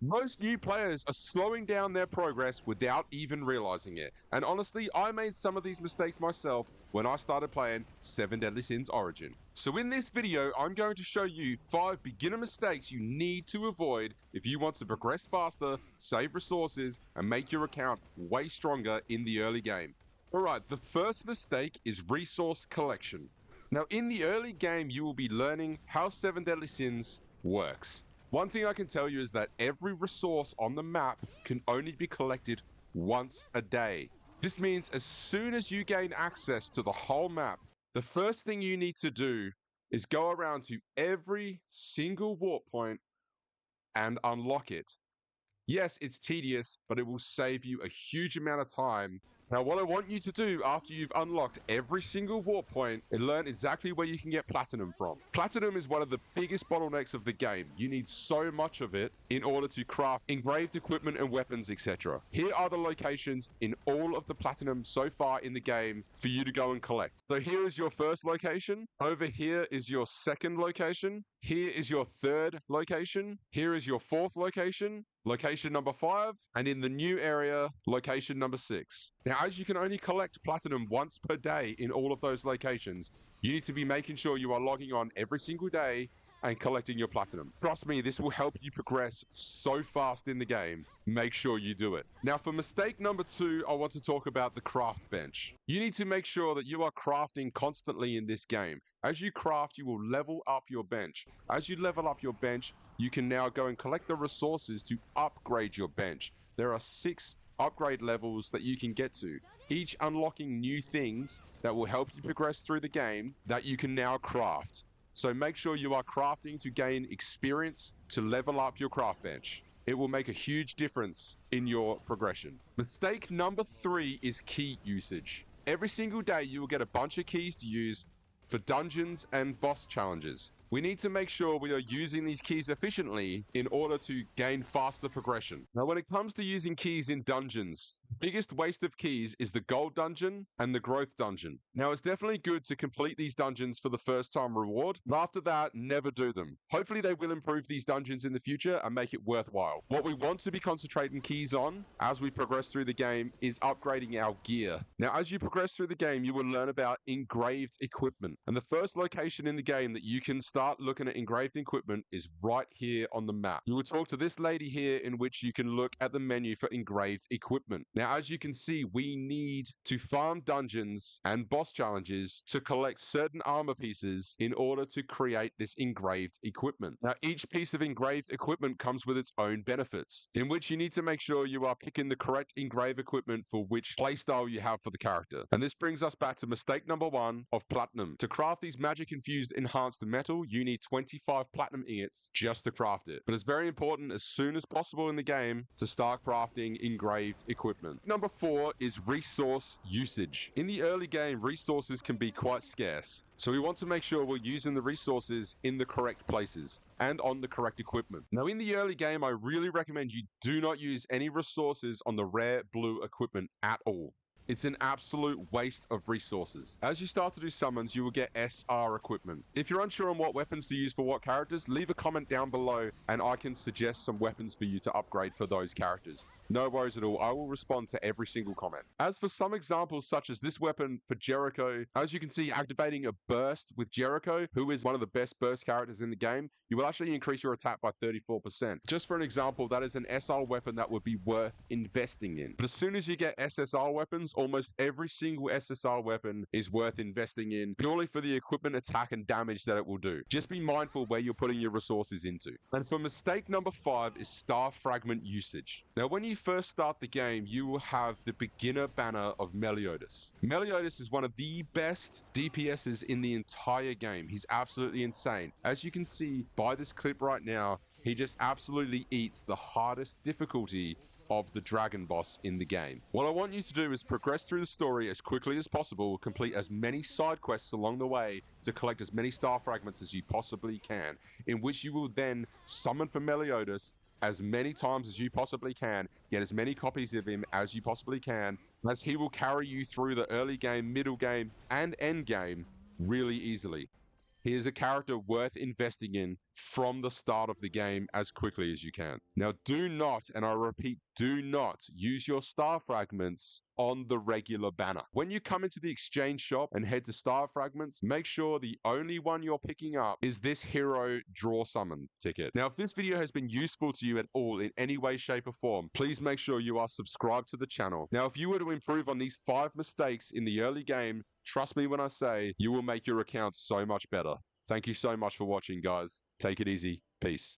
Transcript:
Most new players are slowing down their progress without even realizing it. And honestly, I made some of these mistakes myself when I started playing 7 Deadly Sins Origin. So in this video, I'm going to show you 5 beginner mistakes you need to avoid if you want to progress faster, save resources, and make your account way stronger in the early game. Alright, the first mistake is resource collection. Now in the early game, you will be learning how 7 Deadly Sins works. One thing I can tell you is that every resource on the map can only be collected once a day. This means as soon as you gain access to the whole map, the first thing you need to do is go around to every single warp point and unlock it. Yes, it's tedious, but it will save you a huge amount of time. Now, what I want you to do after you've unlocked every single warp point is learn exactly where you can get platinum from. Platinum is one of the biggest bottlenecks of the game. You need so much of it in order to craft engraved equipment and weapons, etc. Here are the locations in all of the platinum so far in the game for you to go and collect. So here is your first location. Over here is your second location. Here is your third location. Here is your fourth location. Location number 5, and in the new area, location number 6. Now, as you can only collect platinum once per day in all of those locations, you need to be making sure you are logging on every single day and collecting your platinum. Trust me, this will help you progress so fast in the game. Make sure you do it. Now, for mistake number 2, I want to talk about the craft bench. You need to make sure that you are crafting constantly in this game. As you craft, you will level up your bench. As you level up your bench, you can now go and collect the resources to upgrade your bench. There are 6 upgrade levels that you can get to, each unlocking new things that will help you progress through the game that you can now craft. So make sure you are crafting to gain experience to level up your craft bench. It will make a huge difference in your progression. Mistake number 3 is key usage. Every single day you will get a bunch of keys to use for dungeons and boss challenges. We need to make sure we are using these keys efficiently in order to gain faster progression. Now, when it comes to using keys in dungeons, the biggest waste of keys is the gold dungeon and the growth dungeon. Now, it's definitely good to complete these dungeons for the first time reward, but after that, never do them. Hopefully, they will improve these dungeons in the future and make it worthwhile. What we want to be concentrating keys on as we progress through the game is upgrading our gear. Now, as you progress through the game, you will learn about engraved equipment. And the first location in the game that you can start looking at engraved equipment is right here on the map. You will talk to this lady here in which you can look at the menu for engraved equipment. Now, as you can see, we need to farm dungeons and boss challenges to collect certain armor pieces in order to create this engraved equipment. Now, each piece of engraved equipment comes with its own benefits, in which you need to make sure you are picking the correct engraved equipment for which playstyle you have for the character. And this brings us back to mistake number 1 of platinum. To craft these magic infused enhanced metal, you need 25 platinum ingots just to craft it. But it's very important as soon as possible in the game to start crafting engraved equipment. Number 4 is resource usage. In the early game, resources can be quite scarce. So we want to make sure we're using the resources in the correct places and on the correct equipment. Now, in the early game, I really recommend you do not use any resources on the rare blue equipment at all. It's an absolute waste of resources. As you start to do summons, you will get SR equipment. If you're unsure on what weapons to use for what characters, leave a comment down below and I can suggest some weapons for you to upgrade for those characters. No worries at all, I will respond to every single comment. As for some examples such as this weapon for Jericho, as you can see, activating a burst with Jericho, who is one of the best burst characters in the game, you will actually increase your attack by 34%. Just for an example, that is an SR weapon that would be worth investing in. But as soon as you get SSR weapons, almost every single SSR weapon is worth investing in purely for the equipment, attack, and damage that it will do. Just be mindful where you're putting your resources into. And for mistake number 5 is star fragment usage. Now, when you first start the game, you will have the beginner banner of Meliodas. Meliodas is one of the best DPSs in the entire game. He's absolutely insane. As you can see by this clip right now, he just absolutely eats the hardest difficulty of the dragon boss in the game. What I want you to do is progress through the story as quickly as possible, complete as many side quests along the way to collect as many star fragments as you possibly can, in which you will then summon for Meliodas as many times as you possibly can, get as many copies of him as you possibly can, as he will carry you through the early game, middle game, and end game really easily. He is a character worth investing in from the start of the game as quickly as you can. Now, do not, and I repeat, do not use your star fragments on the regular banner. When you come into the exchange shop and head to star fragments, make sure the only one you're picking up is this hero draw summon ticket. Now, if this video has been useful to you at all in any way, shape, or form, please make sure you are subscribed to the channel. Now, if you were to improve on these 5 mistakes in the early game, trust me when I say you will make your account so much better. Thank you so much for watching, guys. Take it easy. Peace.